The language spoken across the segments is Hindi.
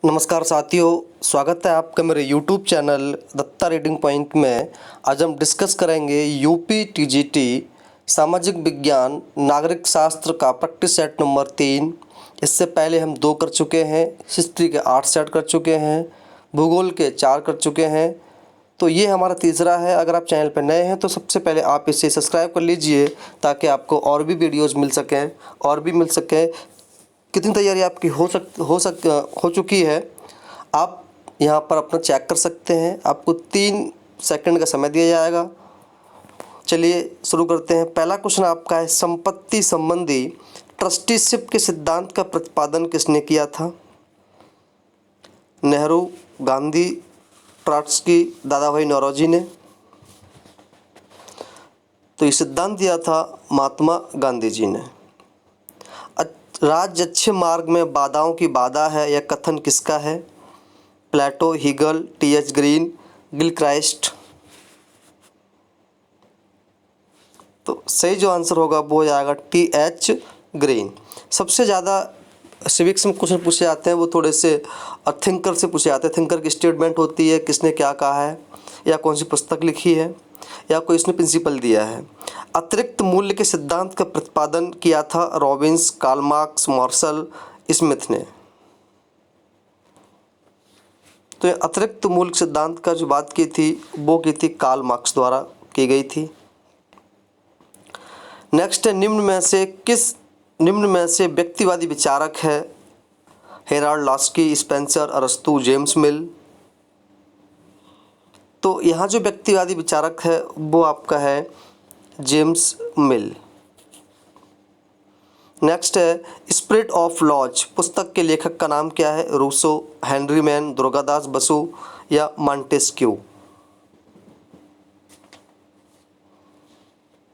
नमस्कार साथियों, स्वागत है आपका मेरे YouTube channel Datta reading point में। आज हम डिस्कस करेंगे यूपी टीजीटी सामाजिक विज्ञान नागरिक शास्त्र का प्रैक्टिस सेट नंबर 3। इससे पहले हम 2 कर चुके हैं, हिस्ट्री के 8 सेट कर चुके हैं, भूगोल के 4 कर चुके हैं। तो ये हमारा तीसरा है। अगर आप चैनल पर नए हैं तो सबसे पहले आप इसे सब्सक्राइब कर लीजिए ताकि आपको और भी वीडियोज़ मिल सकें। कितनी तैयारी आपकी हो चुकी है आप यहाँ पर अपना चेक कर सकते हैं। आपको 3 सेकंड का समय दिया जाएगा। चलिए शुरू करते हैं। पहला क्वेश्चन आपका है, संपत्ति संबंधी ट्रस्टीशिप के सिद्धांत का प्रतिपादन किसने किया था? नेहरू, गांधी, ट्रॉट्स्की, दादा भाई नौरोजी ने। तो ये सिद्धांत दिया था महात्मा गांधी जी ने। राज्य अच्छे मार्ग में बाधाओं की बाधा है, यह कथन किसका है? प्लेटो, हीगल, टी.एच. Green, Gilchrist. तो सही जो आंसर होगा वो हो जाएगा टी.एच. ग्रीन। सबसे ज़्यादा सिविक्स में क्वेश्चन पूछे जाते हैं वो थोड़े से थिंकर से पूछे जाते हैं। थिंकर की स्टेटमेंट होती है, किसने क्या कहा है या कौन सी पुस्तक लिखी है या कोई इसने प्रिंसिपल दिया है। अतिरिक्त मूल्य के सिद्धांत का प्रतिपादन किया था Robbins, Karl Marx, Marshall Smith ने। तो ये अतिरिक्त मूल्य सिद्धांत का जो बात की थी वो की थी कार्ल मार्क्स द्वारा की गई थी। नेक्स्ट है, निम्न में से व्यक्तिवादी विचारक है? हेराल्ड लास्की, स्पेंसर, अरस्तू, जेम्स मिल। तो यहाँ जो व्यक्तिवादी विचारक है वो आपका है जेम्स मिल। नेक्स्ट है, स्पिरिट ऑफ लॉज पुस्तक के लेखक का नाम क्या है? Rousseau, Henry Maine, Durgadas Basu या मॉन्टेस्क्यू।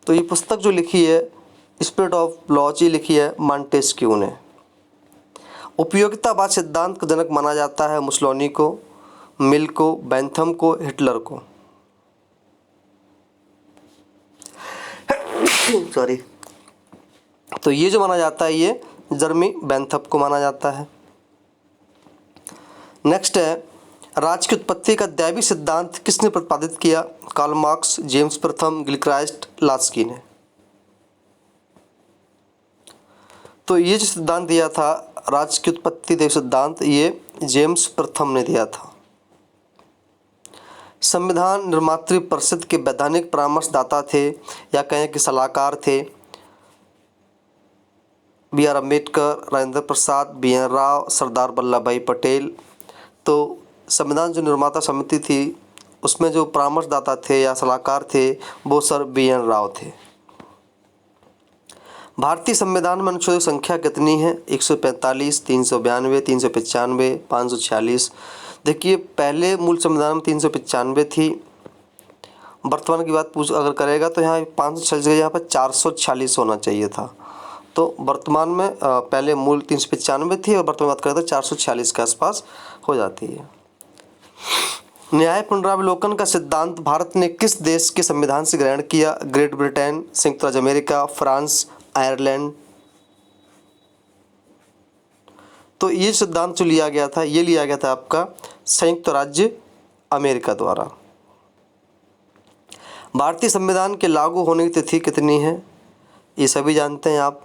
तो ये पुस्तक जो लिखी है स्पिरिट ऑफ लॉज, ये लिखी है मॉन्टेस्क्यू ने। उपयोगितावाद सिद्धांत का जनक माना जाता है मुसोलिनी को, मिल को, बेंथम को, हिटलर को। सॉरी। तो ये जो माना जाता है ये जर्मी बेंथम को माना जाता है। नेक्स्ट है, राज्य की उत्पत्ति का दैवी सिद्धांत किसने प्रतिपादित किया? कार्ल मार्क्स, जेम्स प्रथम, गिलक्राइस्ट, लास्की ने। तो ये जो सिद्धांत दिया था राज्य की उत्पत्ति दैवी सिद्धांत, ये जेम्स प्रथम ने दिया था। संविधान निर्मात्री परिषद के वैधानिक परामर्शदाता थे या कहें कि सलाहकार थे? बी.आर. अम्बेडकर, राजेंद्र प्रसाद, बी.एन. राव, सरदार वल्लभ भाई पटेल। तो संविधान जो निर्माता समिति थी उसमें जो परामर्शदाता थे या सलाहकार थे वो सर बी.एन. राव थे। भारतीय संविधान में अनुच्छेदों की संख्या कितनी है? 145, 392, 395, 546। देखिए, पहले मूल संविधान में 395 थी। वर्तमान की बात अगर करेगा तो यहाँ 546 यहाँ पर 446 होना चाहिए था। तो वर्तमान में पहले मूल 395 थी और वर्तमान बात करें तो 446 के आसपास हो जाती है। न्याय पुनरावलोकन का सिद्धांत भारत ने किस देश के संविधान से ग्रहण किया? ग्रेट ब्रिटेन, संयुक्त राज्य अमेरिका, फ्रांस, आयरलैंड। तो ये सिद्धांत जो लिया गया था ये लिया गया था आपका संयुक्त राज्य अमेरिका द्वारा। भारतीय संविधान के लागू होने की तिथि कितनी है? ये सभी जानते हैं आप।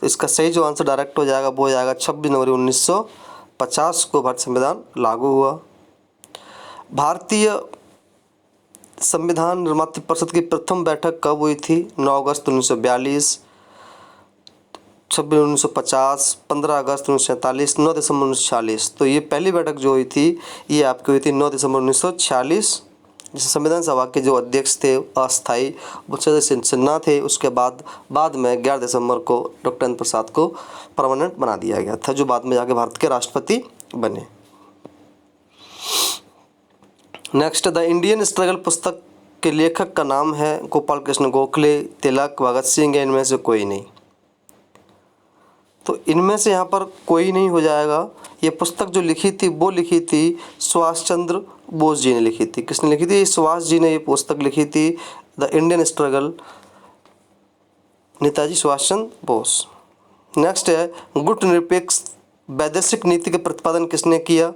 तो इसका सही जो आंसर डायरेक्ट हो जाएगा वो हो जाएगा 26 जनवरी 1950 को भारतीय संविधान लागू हुआ। भारतीय संविधान निर्मात्री परिषद की प्रथम बैठक कब हुई थी? 9 अगस्त 1942, 26 1950, 15 अगस्त 1947, 9 दिसंबर 1946। तो ये पहली बैठक जो हुई थी ये आपकी हुई थी 9 दिसंबर 1946। जिसे संविधान सभा के जो अध्यक्ष थे अस्थायी वो सदस्य सिन्हा थे। उसके बाद में 11 दिसंबर को डॉक्टर राजेंद्र प्रसाद को परमानेंट बना दिया गया था, जो बाद में जाके भारत के राष्ट्रपति बने। नेक्स्ट, द इंडियन स्ट्रगल पुस्तक के लेखक का नाम है गोपाल कृष्ण गोखले, तिलक, भगत सिंह या इनमें से कोई नहीं? तो इनमें से यहाँ पर कोई नहीं हो जाएगा। ये पुस्तक जो लिखी थी वो लिखी थी सुभाष चंद्र बोस जी ने लिखी थी। किसने लिखी थी? सुभाष जी ने ये पुस्तक लिखी थी, the Indian struggle, Netaji Subhash Chandra Bose. Next है, गुट निरपेक्ष वैदेशिक नीति का प्रतिपादन किसने किया?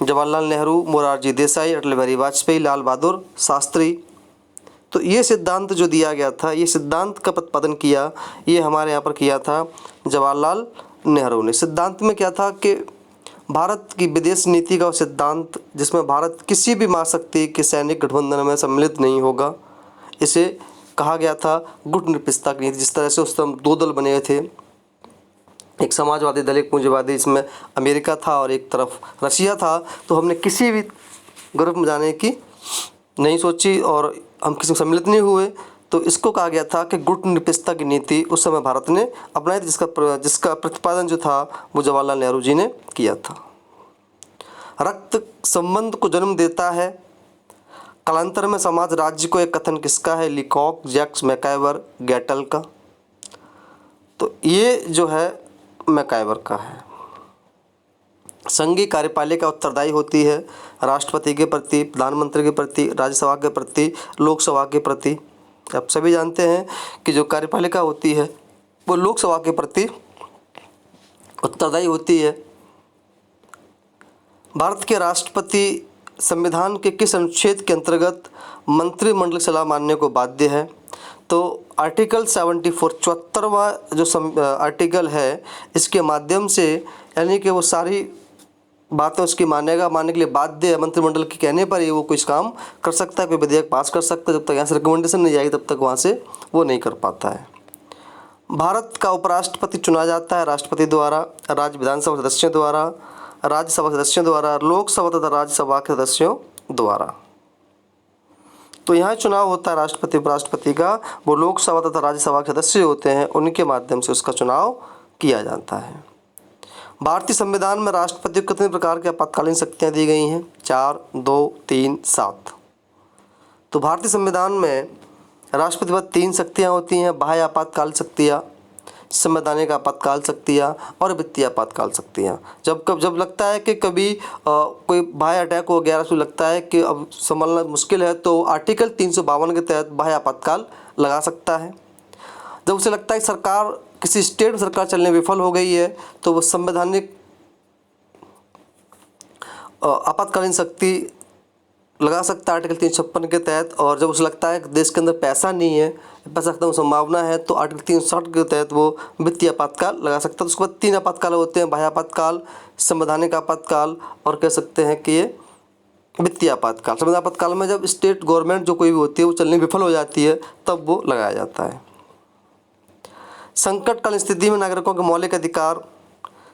जवाहरलाल नेहरू, मोरारजी देसाई, अटल बिहारी वाजपेयी, लाल बहादुर शास्त्री। तो ये सिद्धांत जो दिया गया था, ये सिद्धांत का प्रतिपादन किया, ये हमारे यहाँ पर किया था जवाहरलाल नेहरू ने। सिद्धांत में क्या था कि भारत की विदेश नीति का सिद्धांत, जिसमें भारत किसी भी महाशक्ति के सैनिक गठबंधन में सम्मिलित नहीं होगा, इसे कहा गया था गुटनिरपेक्षता की नीति। जिस तरह से उस समय दो दल बने थे, एक समाजवादी दल, एक पूंजीवादी, इसमें अमेरिका था और एक तरफ रशिया था। तो हमने किसी भी ग्रुप में जाने की नहीं सोची और हम किसी में सम्मिलित नहीं हुए। तो इसको कहा गया था कि गुटनिरपेक्षता की नीति उस समय भारत ने अपनाई थी, जिसका प्रतिपादन जो था वो जवाहरलाल नेहरू जी ने किया था। रक्त संबंध को जन्म देता है, कालांतर में समाज राज्य को, एक कथन किसका है? लीकॉक, जैक्स मैकाइवर, गैटल का। तो ये जो है मैकाइवर का है। संघीय कार्यपालिका उत्तरदायी होती है राष्ट्रपति के प्रति, प्रधानमंत्री के प्रति, राज्यसभा के प्रति, लोकसभा के प्रति। आप सभी जानते हैं कि जो कार्यपालिका होती है वो लोकसभा के प्रति उत्तरदायी होती है। भारत के राष्ट्रपति संविधान के किस अनुच्छेद के अंतर्गत मंत्रिमंडल की सलाह मानने को बाध्य है? तो आर्टिकल 74, 74वां जो आर्टिकल है, इसके माध्यम से, यानी कि वो सारी बातें उसकी मानने के लिए बाध्य है। मंत्रिमंडल के कहने पर ही वो कुछ काम कर सकता है, कोई विधेयक पास कर सकता है। जब तक यहाँ से रिकमेंडेशन नहीं जाएगी तब तक वहाँ से वो नहीं कर पाता है। भारत का उपराष्ट्रपति चुना जाता है राष्ट्रपति द्वारा, राज्य विधानसभा सदस्यों द्वारा, राज्यसभा सदस्यों द्वारा, लोकसभा तथा राज्यसभा के सदस्यों द्वारा। तो यहाँ चुनाव होता है राष्ट्रपति उपराष्ट्रपति का, वो लोकसभा तथा राज्यसभा के सदस्य होते हैं, उनके माध्यम से उसका चुनाव किया जाता है। भारतीय संविधान में राष्ट्रपति को कितने प्रकार की आपातकालीन शक्तियाँ दी गई हैं? 4, 2, 3, 7। तो भारतीय संविधान में राष्ट्रपति पर 3 शक्तियाँ होती हैं: बाह्य आपातकाल शक्तियाँ, संवैधानिक आपातकाल शक्तियाँ और वित्तीय आपातकाल शक्तियाँ। जब लगता है कि कभी कोई बाह्य अटैक हो गया, उसको लगता है कि अब संभालना मुश्किल है, तो आर्टिकल 352 के तहत बाह्य आपातकाल लगा सकता है। जब उसे लगता है कि सरकार, किसी स्टेट में सरकार चलने विफल हो गई है, तो वो संवैधानिक आपातकालीन शक्ति लगा सकता है आर्टिकल 356 के तहत। और जब उसे लगता है कि देश के अंदर पैसा नहीं है, पैसा खत्म संभावना है, तो आर्टिकल 360 के तहत वो वित्तीय आपातकाल लगा सकता है। तो उसके बाद 3 आपातकाल होते हैं: बाह्य आपातकाल, संवैधानिक आपातकाल और कह सकते हैं कि ये वित्तीय आपातकाल। संवैधानिक आपातकाल में जब स्टेट गवर्नमेंट जो कोई भी होती है वो चलने विफल हो जाती है, तब वो लगाया जाता है। संकटकालीन स्थिति में नागरिकों के मौलिक अधिकार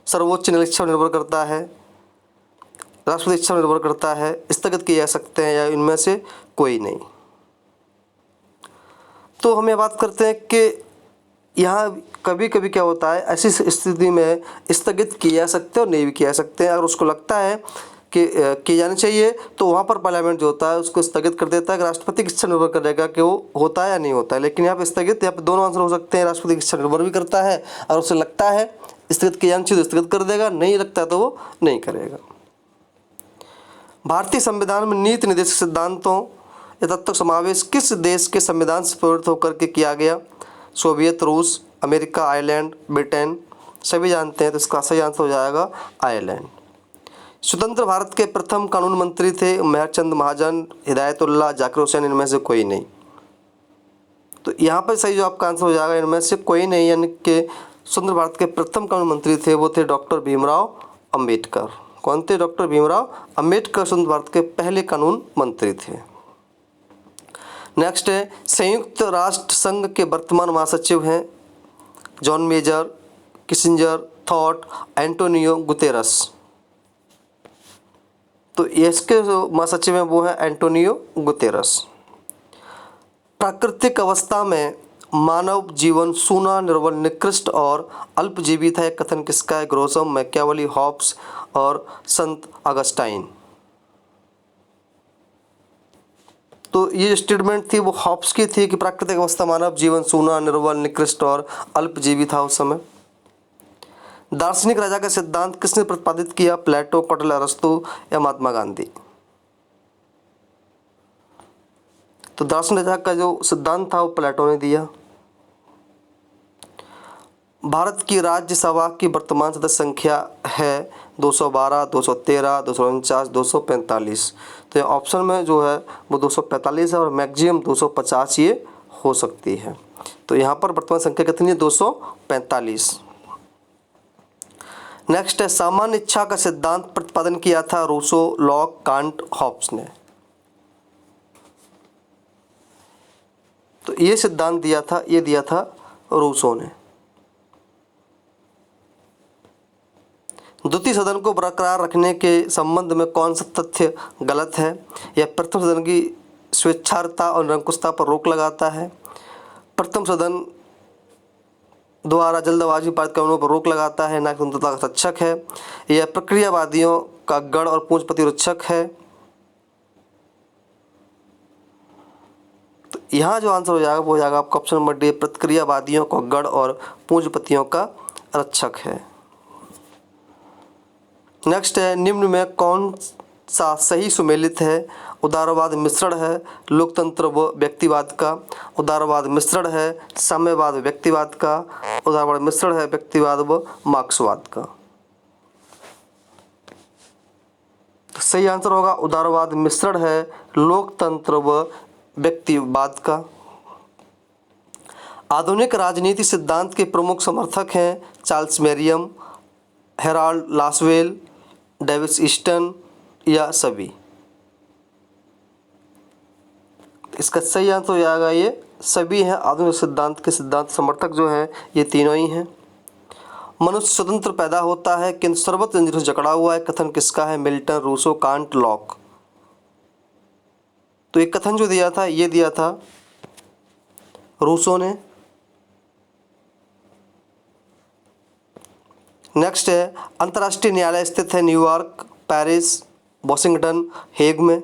सर्वोच्च न्यायालय इच्छा निर्भर करता है, राष्ट्रपति इच्छा निर्भर करता है, स्थगित किए जा सकते हैं या इनमें से कोई नहीं। तो हम ये बात करते हैं कि यहाँ कभी कभी क्या होता है, ऐसी स्थिति में स्थगित किए जा सकते हैं और नहीं भी किए जा सकते हैं। अगर उसको लगता है कि किए जाने चाहिए, तो वहाँ पर पार्लियामेंट जो होता है उसको स्थगित कर देता है। राष्ट्रपति की इच्छा निर्भर करेगा कि वो होता है या नहीं होता है। लेकिन यहाँ पे स्थगित, यहाँ पे दोनों आंसर हो सकते हैं। राष्ट्रपति की इच्छा निर्भर भी करता है, और उसे लगता है स्थगित किए जाने चाहिए तो स्थगित कर देगा, नहीं लगता है तो वो नहीं करेगा। भारतीय संविधान में नीति निर्देशक सिद्धांतों या तत्व समावेश किस देश के संविधान से प्रेरित होकर के किया गया? सोवियत, रूस, अमेरिका, आयरलैंड, ब्रिटेन। सभी जानते हैं, तो इसका सही आंसर हो जाएगा आयरलैंड। स्वतंत्र भारत के प्रथम कानून मंत्री थे मेहरचंद महाजन, हिदायतुल्लाह, जाकिर हुसैन, इनमें से कोई नहीं। तो यहाँ पर सही जो आपका आंसर हो जाएगा इनमें से कोई नहीं, यानी कि स्वतंत्र भारत के प्रथम कानून मंत्री थे वो थे डॉक्टर भीमराव अंबेडकर। कौन थे? डॉक्टर भीमराव अंबेडकर स्वतंत्र भारत के पहले कानून मंत्री थे। नेक्स्ट है, संयुक्त राष्ट्र संघ के वर्तमान महासचिव हैं जॉन मेजर, किसिंजर, थॉट, एंटोनियो गुतेरस। तो इसके जो महासचिव हैं वो हैं एंटोनियो गुतेरस। प्राकृतिक अवस्था में मानव जीवन सूना, निर्बल, निकृष्ट और अल्पजीवी था, यह कथन किसका है? ग्रोसम, मैकियावेली, हॉब्स और संत अगस्टाइन। तो ये स्टेटमेंट थी वो हॉब्स की थी कि प्राकृतिक अवस्था मानव जीवन सूना, निर्बल, निकृष्ट और अल्पजीवी था उस समय। दार्शनिक राजा का सिद्धांत किसने प्रतिपादित किया? प्लेटो, कौटिल्य, अरस्तु या महात्मा गांधी। तो दार्शनिक राजा का जो सिद्धांत था वो प्लेटो ने दिया। भारत की राज्यसभा की वर्तमान सदस्य संख्या है 212, 213, 249, 245। तो ऑप्शन में जो है वो 245 है और मैक्सिमम 250 ये हो सकती है। तो यहाँ पर वर्तमान संख्या कितनी है? 245। नेक्स्ट है, सामान्य इच्छा का सिद्धांत प्रतिपादन किया था रूसो, लॉक, कांट, हॉब्स ने। तो ये सिद्धांत दिया था रूसो ने। द्वितीय सदन को बरकरार रखने के संबंध में कौन सा तथ्य गलत है? यह प्रथम सदन की स्वेच्छाचारिता और निरंकुशता पर रोक लगाता है। प्रथम सदन द्वारा जल्दबाजी पारित कानूनों पर रोक लगाता है, ना कि स्वतंत्रता का रक्षक है। यह प्रक्रियावादियों का गढ़ और पूंजीपति रक्षक है। तो यहाँ जो आंसर हो जाएगा वो हो जाएगा आपका ऑप्शन नंबर डी, प्रक्रियावादियों का गढ़ और पूंजीपतियों का रक्षक है। नेक्स्ट है, निम्न में कौन सा सही सुमेलित है? उदारवाद मिश्रण है लोकतंत्र व व्यक्तिवाद का, उदारवाद मिश्रण है साम्यवाद व्यक्तिवाद का, उदारवाद मिश्रण है व्यक्तिवाद व मार्क्सवाद का। तो सही आंसर होगा उदारवाद मिश्रण है लोकतंत्र व व्यक्तिवाद का। आधुनिक राजनीति सिद्धांत के प्रमुख समर्थक हैं Charles Merriam, Harold Lasswell, Davis Easton या सभी। इसका सही आंसर हो जाएगा ये सभी हैं। आधुनिक सिद्धांत के सिद्धांत समर्थक जो हैं ये तीनों ही हैं। मनुष्य स्वतंत्र पैदा होता है किंतु सर्वत्र जंजीरों से जकड़ा हुआ है, कथन किसका है? Milton, Rousseau, Kant, Locke. तो एक कथन जो दिया था ये दिया था रूसो ने। नेक्स्ट है, अंतर्राष्ट्रीय न्यायालय स्थित है न्यूयॉर्क, पेरिस, वॉशिंगटन, हेग में।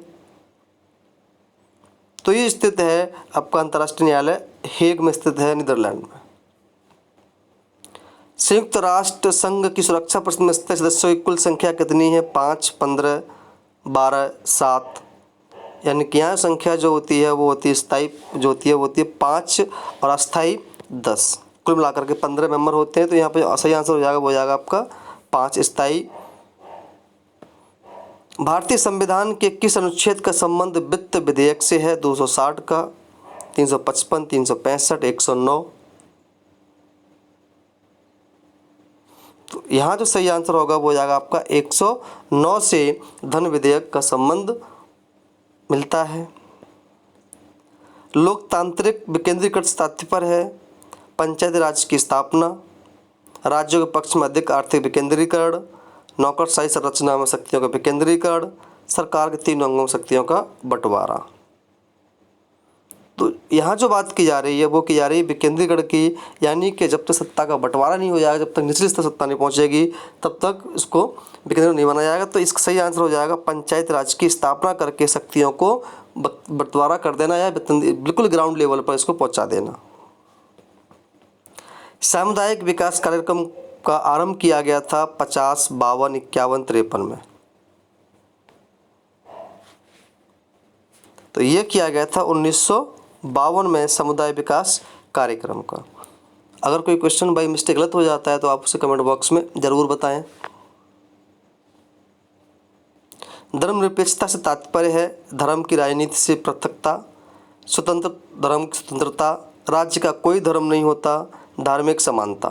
तो ये स्थित है आपका अंतर्राष्ट्रीय न्यायालय हेग में स्थित है, नीदरलैंड में। संयुक्त राष्ट्र संघ की सुरक्षा परिषद में स्थित सदस्यों की कुल संख्या कितनी है? 5, 15, 12, 7। यानी कि यहाँ संख्या जो होती है वो होती है स्थायी जो होती है वो होती है 5 और अस्थायी 10। कुल मिलाकर के 15 मेंबर होते हैं। तो यहाँ पे सही आंसर हो जाएगा वो हो जाएगा आपका 5 स्थायी। भारतीय संविधान के किस अनुच्छेद का संबंध वित्त विधेयक से है? 260 का, 355, 365, 109। तो यहाँ जो सही आंसर होगा वो हो जाएगा आपका 109 से धन विधेयक का संबंध मिलता है। लोकतांत्रिक विकेंद्रीकृत से तात्पर्य है पंचायती राज की स्थापना, राज्यों के पक्ष में अधिक आर्थिक विकेंद्रीकरण, नौकरशाही संरचना में शक्तियों का विकेंद्रीकरण, सरकार के 3 अंगों में शक्तियों का बंटवारा। तो यहाँ जो बात की जा रही है वो की जा रही है विकेंद्रीकरण की, यानी कि जब तक सत्ता का बंटवारा नहीं हो जाएगा, जब तक निचली स्तर सत्ता नहीं पहुँचेगी तब तक इसको विकेंद्रीकरण नहीं माना जाएगा। तो इसका सही आंसर हो जाएगा पंचायत राज की स्थापना करके शक्तियों को बंटवारा कर देना या बिल्कुल ग्राउंड लेवल पर इसको पहुँचा देना। सामुदायिक विकास कार्यक्रम का आरंभ किया गया था 50, 52, 51, 53 में। तो ये किया गया था 1952 में समुदाय विकास कार्यक्रम का। अगर कोई क्वेश्चन बाई मिस्टेक गलत हो जाता है तो आप उसे कमेंट बॉक्स में ज़रूर बताएं। धर्मनिरपेक्षता से तात्पर्य है धर्म की राजनीति से पृथकता, स्वतंत्र धर्म की स्वतंत्रता, राज्य का कोई धर्म नहीं होता, धार्मिक समानता।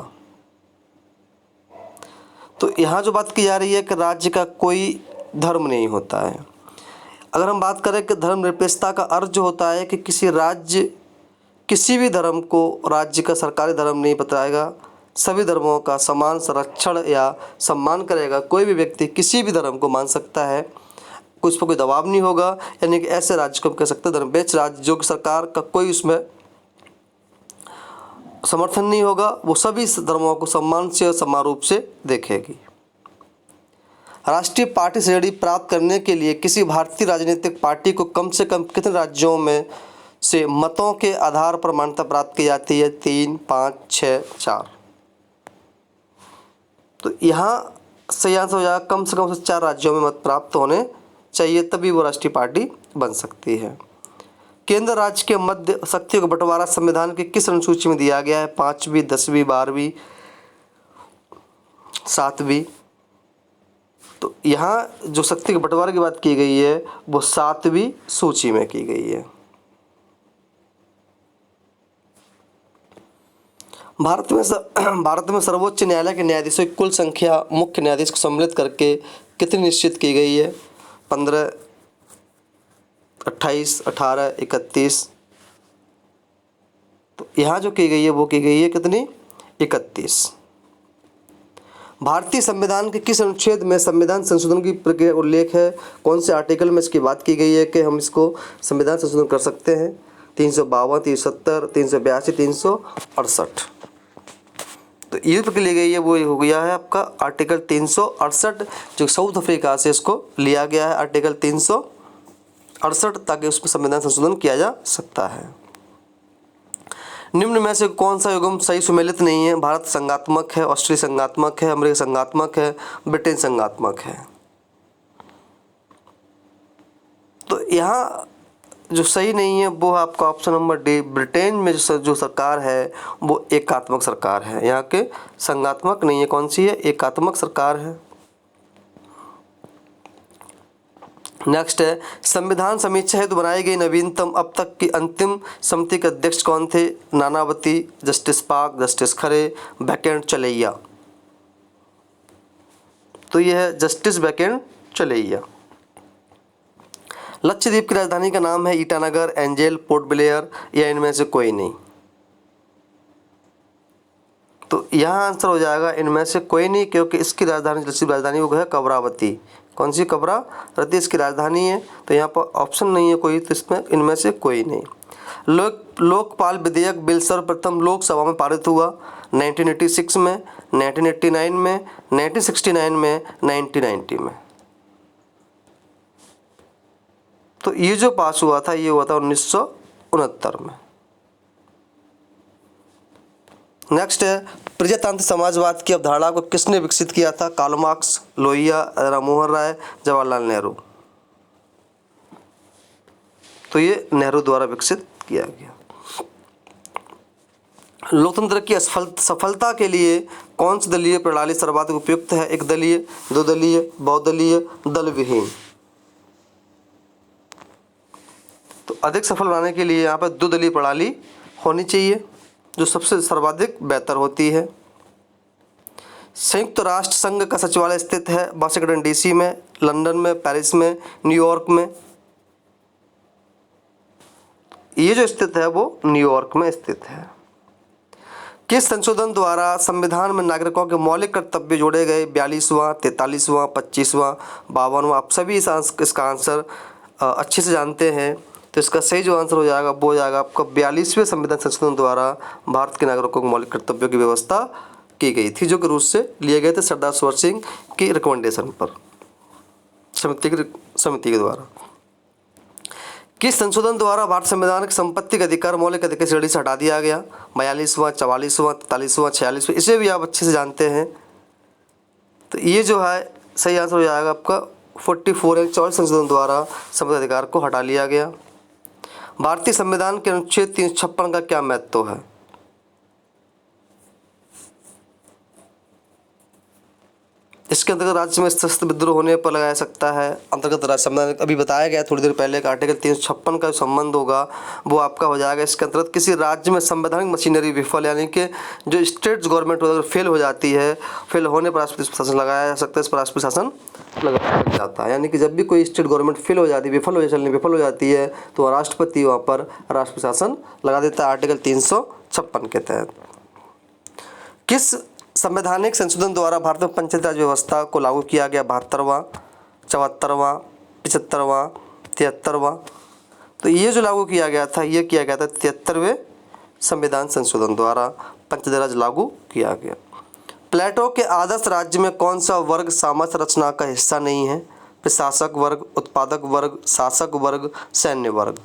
तो यहाँ जो बात की जा रही है कि राज्य का कोई धर्म नहीं होता है। अगर हम बात करें कि धर्मनिरपेक्षता का अर्थ जो होता है कि किसी राज्य किसी भी धर्म को राज्य का सरकारी धर्म नहीं बताएगा, सभी धर्मों का समान संरक्षण या सम्मान करेगा। कोई भी व्यक्ति किसी भी धर्म को मान सकता है, कुछ पर कोई दबाव नहीं होगा। यानी कि ऐसे राज्य को हम कह सकते हैं धर्मनिरपेक्ष राज्य, जो कि सरकार का कोई उसमें समर्थन नहीं होगा, वो सभी धर्मों को सम्मान से और समान रूप से देखेगी। राष्ट्रीय पार्टी श्रेणी प्राप्त करने के लिए किसी भारतीय राजनीतिक पार्टी को कम से कम कितने राज्यों में से मतों के आधार पर मान्यता प्राप्त की जाती है? 3, 5, 6, 4। तो यहाँ सही आंसर हो जाएगा कम से कम 4 राज्यों में मत प्राप्त होने चाहिए, तभी वो राष्ट्रीय पार्टी बन सकती है। केंद्र राज्य के मध्य शक्तियों का बंटवारा संविधान के किस अनुसूची में दिया गया है? 5वीं, 10वीं, 12वीं, सातवीं। तो यहाँ जो शक्ति के बंटवारे की बात की गई है वो सातवीं सूची में की गई है। भारत में सर्वोच्च न्यायालय के न्यायाधीशों की कुल संख्या मुख्य न्यायाधीश को सम्मिलित करके कितनी निश्चित की गई है? 15, 28, 18, 31। तो यहाँ जो की गई है वो की गई है कितनी? 31। भारतीय संविधान के किस अनुच्छेद में संविधान संशोधन की प्रक्रिया उल्लेख है? कौन से आर्टिकल में इसकी बात की गई है कि हम इसको संविधान संशोधन कर सकते हैं? 352, 370, 382, 368। तो ये जो ली गई है वो हो गया है आपका आर्टिकल 368, जो साउथ अफ्रीका से इसको लिया गया है आर्टिकल 368, ताकि उसमें संविधान संशोधन किया जा सकता है। निम्न में से कौन सा युग्म सही सुमेलित नहीं है? भारत संघात्मक है, ऑस्ट्रेलिया संघात्मक है, अमेरिका संघात्मक है, ब्रिटेन संघात्मक है। तो यहाँ जो सही नहीं है वो आपका ऑप्शन नंबर डी, ब्रिटेन में जो सरकार है वो एकात्मक सरकार है, यहाँ के संघात्मक नहीं है। कौन सी है? एकात्मक सरकार है। नेक्स्ट है, संविधान समीक्षा हेतु बनाई गई नवीनतम अब तक की अंतिम समिति के अध्यक्ष कौन थे? नानावती, जस्टिस पाक, जस्टिस खरे, बैकेंड चलैया। तो यह है जस्टिस बैकेंड चलैया। लक्षद्वीप की राजधानी का नाम है ईटानगर, एंजेल, पोर्ट ब्लेयर या इनमें से कोई नहीं। तो यहाँ आंसर हो जाएगा इनमें से कोई नहीं, क्योंकि इसकी राजधानी लक्षद्वीप राजधानी वो है कवरावती। कौन सी? कवरावती इसकी राजधानी है। तो यहाँ पर ऑप्शन नहीं है कोई, तो इसमें इनमें से कोई नहीं। लोकपाल विधेयक बिल सर्वप्रथम लोकसभा में पारित हुआ 1986 में, 1989 में, 1969 में, 1990 में। तो ये जो पास हुआ था ये हुआ था 1969 में। नेक्स्ट है, प्रजातंत्र समाजवाद की अवधारणा को किसने विकसित किया था? कार्ल मार्क्स, लोहिया, राम मनोहर राय, जवाहरलाल नेहरू। तो ये नेहरू द्वारा विकसित किया गया। लोकतंत्र की सफलता के लिए कौन सी दलीय प्रणाली सर्वाधिक उपयुक्त है? एक दलीय, दो दलीय, बहुदलीय, दल विहीन। तो अधिक सफल बनाने के लिए यहाँ पर दो दलीय प्रणाली होनी चाहिए, जो सबसे सर्वाधिक बेहतर होती है। संयुक्त राष्ट्र संघ का सचिवालय स्थित है वाशिंगटन डीसी में, लंदन में, पेरिस में, न्यूयॉर्क में। ये जो स्थित है वो न्यूयॉर्क में स्थित है। किस संशोधन द्वारा संविधान में नागरिकों के मौलिक कर्तव्य जोड़े गए? 42वां, 43वां, 25वां, 52वां। आप सभी इसका आंसर अच्छे से जानते हैं। तो इसका सही जो आंसर हो जाएगा वो हो जाएगा आपका 42वें संविधान संशोधन द्वारा भारत के नागरिकों को मौलिक कर्तव्यों की व्यवस्था की गई थी, जो कि रूस से लिए गए थे सरदार सरोवर सिंह की रिकमेंडेशन पर, समिति के द्वारा। किस संशोधन द्वारा भारत संविधान के संपत्ति का अधिकार मौलिक अधिकार श्रेणी से हटा दिया गया? 42वां, 44वां, 43वां, 46वां। इसे भी आप अच्छे से जानते हैं। तो ये जो है सही आंसर हो जाएगा आपका 44 या 44 संशोधन द्वारा संपत्ति अधिकार को हटा लिया गया। भारतीय संविधान के अनुच्छेद 356 का क्या महत्व है? इसके अंतर्गत राज्य में सशस्त्र विद्रोह होने पर लगाया सकता है। अंतर्गत राज्य संविधान अभी बताया गया थोड़ी देर पहले का आर्टिकल 356 का संबंध होगा वो आपका हो जाएगा। इसके अंतर्गत किसी राज्य में संवैधानिक मशीनरी विफल, यानी कि जो स्टेट गवर्नमेंट अगर फेल हो जाती है, फेल होने पर राष्ट्रपति शासन लगाया जा सकता है। इस पर राष्ट्रपति शासन लगाया जाता है, यानी कि जब भी कोई स्टेट गवर्नमेंट फेल हो जाती है, विफल हो जाती है, तो राष्ट्रपति वहाँ पर राष्ट्रपति शासन लगा देता है आर्टिकल 356 के तहत। किस संवैधानिक संशोधन द्वारा भारत में पंचायती राज व्यवस्था को लागू किया गया? 72वां, 74वां, 75वां, 73वां। तो ये जो लागू किया गया था ये किया गया था 73वें संविधान संशोधन द्वारा पंचायती राज लागू किया गया। प्लेटो के आदर्श राज्य में कौन सा वर्ग सामर्थ्य रचना का हिस्सा नहीं है? प्रशासक वर्ग, उत्पादक वर्ग, शासक वर्ग, सैन्य वर्ग।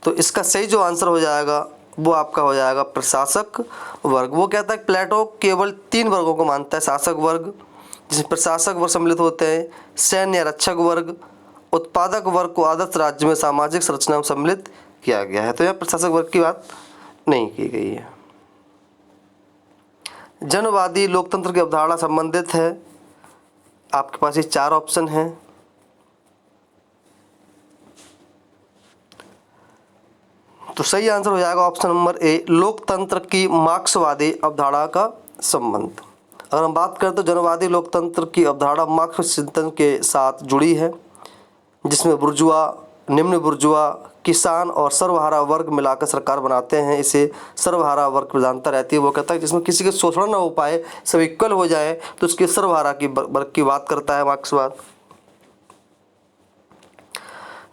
तो इसका सही जो आंसर हो जाएगा वो आपका हो जाएगा प्रशासक वर्ग। वो कहता है प्लेटो केवल 3 वर्गों को मानता है, शासक वर्ग जिसमें प्रशासक वर्ग सम्मिलित होते हैं, सैन्य या रक्षक वर्ग, उत्पादक वर्ग को आदर्श राज्य में सामाजिक संरचना में सम्मिलित किया गया है। तो यह प्रशासक वर्ग की बात नहीं की गई है। जनवादी लोकतंत्र की अवधारणा संबंधित है। आपके पास ये 4 ऑप्शन हैं। तो सही आंसर हो जाएगा ऑप्शन नंबर ए, लोकतंत्र की मार्क्सवादी अवधारणा का संबंध। अगर हम बात करें तो जनवादी लोकतंत्र की अवधारणा मार्क्स सिद्धांत के साथ जुड़ी है, जिसमें बुर्जुआ, निम्न बुर्जुआ, किसान और सर्वहारा वर्ग मिलाकर सरकार बनाते हैं। इसे सर्वहारा वर्ग प्रधानता रहती है। वो कहता है जिसमें किसी के शोषण ना हो पाए, सब इक्वल हो जाए, तो उसके सर्वहारा की वर्ग की बात करता है मार्क्सवाद।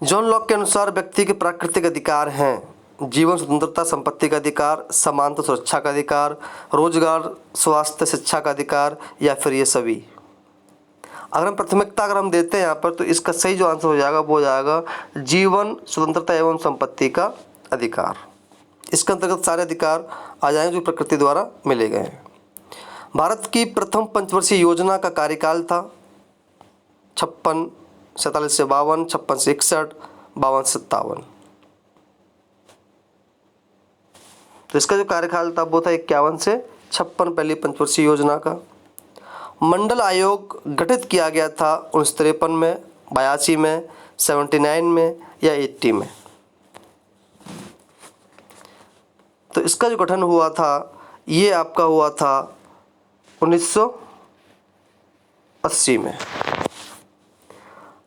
जॉन लॉक के अनुसार व्यक्ति के प्राकृतिक अधिकार हैं जीवन, स्वतंत्रता, संपत्ति का अधिकार, समानता, सुरक्षा का अधिकार, रोजगार, स्वास्थ्य, शिक्षा का अधिकार, या फिर ये सभी। अगर हम प्राथमिकता देते हैं यहाँ पर, तो इसका सही जो आंसर हो जाएगा वो हो जाएगा जीवन, स्वतंत्रता एवं संपत्ति का अधिकार। इसके अंतर्गत सारे अधिकार आ जाएंगे जो प्रकृति द्वारा मिले गए हैं। भारत की प्रथम पंचवर्षीय योजना का कार्यकाल था 56 47 से 52, 56 से 61, 52 से 57। तो इसका जो कार्यकाल था वो था 51 से 56, पहली पंचवर्षीय योजना का। मंडल आयोग गठित किया गया था 1953 में, 82 में, 79 में या 80 में। तो इसका जो गठन हुआ था ये आपका हुआ था 1980 में।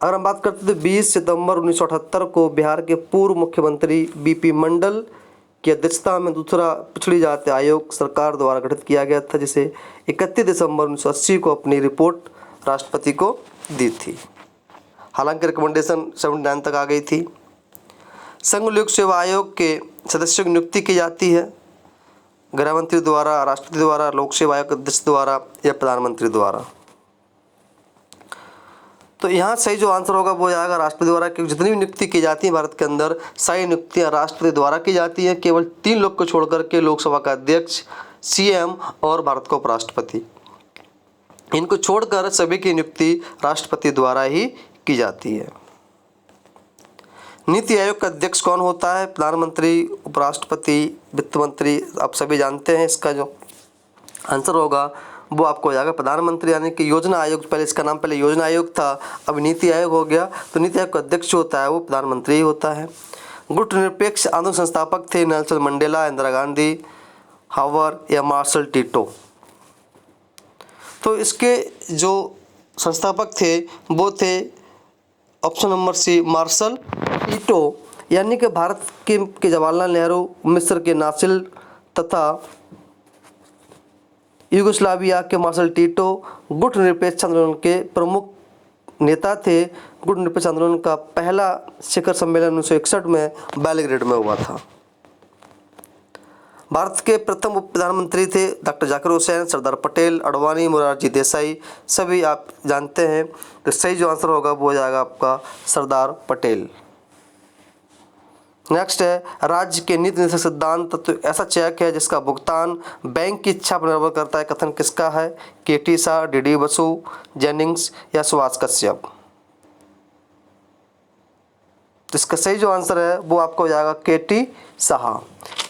अगर हम बात करते तो 20 सितंबर 1978 को बिहार के पूर्व मुख्यमंत्री बीपी मंडल की अध्यक्षता में दूसरा पिछड़ी जाति आयोग सरकार द्वारा गठित किया गया था, जिसे 31 दिसंबर 1980 को अपनी रिपोर्ट राष्ट्रपति को दी थी। हालांकि रिकमेंडेशन 79 तक आ गई थी। संघ लोक सेवा आयोग के सदस्यों की नियुक्ति की जाती है गृह मंत्री द्वारा, राष्ट्रपति द्वारा, लोक सेवा आयोग के अध्यक्ष द्वारा या प्रधानमंत्री द्वारा। तो यहाँ सही जो आंसर होगा वो आएगा राष्ट्रपति द्वारा, क्योंकि जितनी भी नियुक्ति की जाती है भारत के अंदर सारी नियुक्तियाँ राष्ट्रपति द्वारा की जाती हैं। केवल 3 लोग को छोड़कर के लोकसभा का अध्यक्ष, सीएम और भारत का उपराष्ट्रपति, इनको छोड़कर सभी की नियुक्ति राष्ट्रपति द्वारा ही की जाती है। नीति आयोग का अध्यक्ष कौन होता है? प्रधानमंत्री, उपराष्ट्रपति, वित्त मंत्री, आप सभी जानते हैं। इसका जो आंसर होगा वो आपको हो जाएगा प्रधानमंत्री, यानी कि योजना आयोग, पहले इसका नाम पहले योजना आयोग था, अब नीति आयोग हो गया। तो नीति आयोग का अध्यक्ष होता है वो प्रधानमंत्री ही होता है। गुट निरपेक्ष आंदोलन संस्थापक थे नेल्सन मंडेला, इंदिरा गांधी, हावर या मार्शल टीटो। तो इसके जो संस्थापक थे वो थे option number C, Marshall Tito, यानी कि भारत के जवाहरलाल नेहरू, मिस्र के नासिर तथा यूगोस्लाविया के मार्शल टीटो गुट निरपेक्ष आंदोलन के प्रमुख नेता थे। गुट निरपेक्ष आंदोलन का पहला शिखर सम्मेलन 1961 में बेलग्रेड में हुआ था। भारत के प्रथम उप प्रधानमंत्री थे डॉक्टर जाकिर हुसैन, सरदार पटेल, अडवाणी, मोरारजी देसाई, सभी आप जानते हैं। तो सही जो आंसर होगा वो हो जाएगा आपका सरदार पटेल। नेक्स्ट है राज्य के नीति निर्देशक सिद्धांत। तो ऐसा चेक है जिसका भुगतान बैंक की इच्छा पर निर्भर करता है। कथन किसका है? केटी शाह, डीडी बसु, जेनिंग्स या सुभाष कश्यप। तो इसका सही जो आंसर है वो आपको हो जाएगा केटी शाह।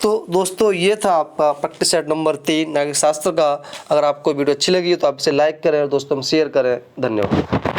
तो दोस्तों ये था आपका प्रैक्टिस सेट नंबर 3 नागरिक शास्त्र का। अगर आपको वीडियो अच्छी लगी तो आप इसे लाइक करें और दोस्तों में शेयर करें। धन्यवाद।